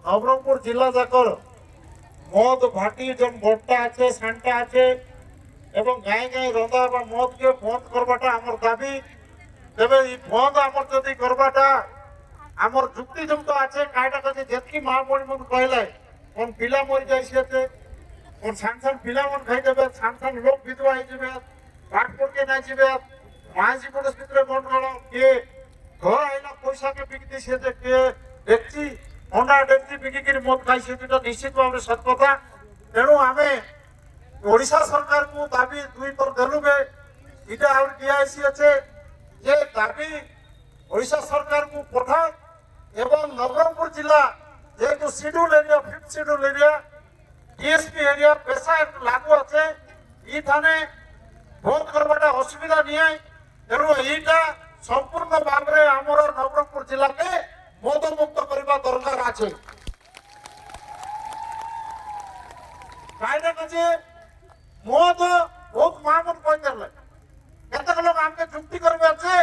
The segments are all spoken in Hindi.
नवरंगपुर जिला जाकर मद भाटी जन बट्टा আছে सांटा আছে এবং গায়ে গায়ে রন্ধা বা মদ কে বন্ধ করবাটা আমার দাবি। তবে এই বন্ধ আমার যদি করবাটা আমার যুক্তিযুক্ত আছে কাইটা কাছে যেতকি মা বড়ি মন কইলে কোন পিলা মরি যাইছে কোন সাংসান পিলা মন খাই দেবে সাংসান লোক বিধবা হয়ে যাবে পাট পড়কে না যাবে মাঝি পুলিশ ভিতরে মন গল কে ঘর আইলা পয়সা কে বিকি দিছে যে কে ব্যক্তি होंडा डेक्ची बिकी मद खाई निश्चित भाव में सत कथा। तेणु आम ओडिशा सरकार को दाबी दुई पर देलु इटा दिखाई अच्छे जे दाबी ओडिशा सरकार को पठा एवं नवरंगपुर जिला जेहेतु schedule area 5th schedule area DSP area पेशा लागू अच्छे थाने बंद करवाटा असुविधा नहीं। तेणु यहीटा संपूर्ण भाव में आमर नवरंगपुर जिला के मद मुक्त करने दरकार आछे। मद बहुत महामत कहले केतेक लोग आमके जुक्ति करबे আছে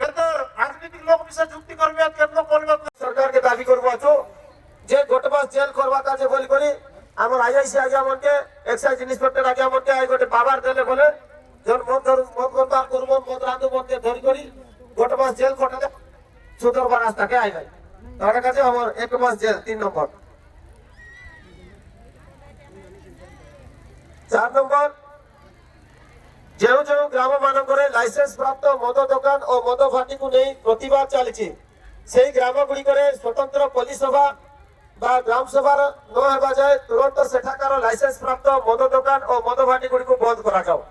केते राजनीतिक लोग विषय जुक्ति करबे केतनो करबे सरकार के दाबी करबो आछो जे गोटबास जेल करवा काजे बोली करी हमर आईआईसी आज्ञा मन के एक्साइज इंस्पेक्टर आज्ञा मन के आइ गोटे बाबार देले बोले जन मद करता करबो मद रांदो मन के धरि करी गोटबास जेल कटले सुदरबा रास्ता के आई भाई तार काছে हमर 1 मास जेल 3 नंबर 4 नंबर जो जो ग्राम मानक लाइसेंस प्राप्त मद दुकान और मद भाटी को नहीं प्रतिवाद चली से ग्राम गुड़िक स्वतंत्र पुलिस सभा बा ग्राम सभा न होगा जाए तुरंत सेठाकार लाइसेंस प्राप्त मद दुकान और मद भाटी गुड़ी को बंद करा जाओ।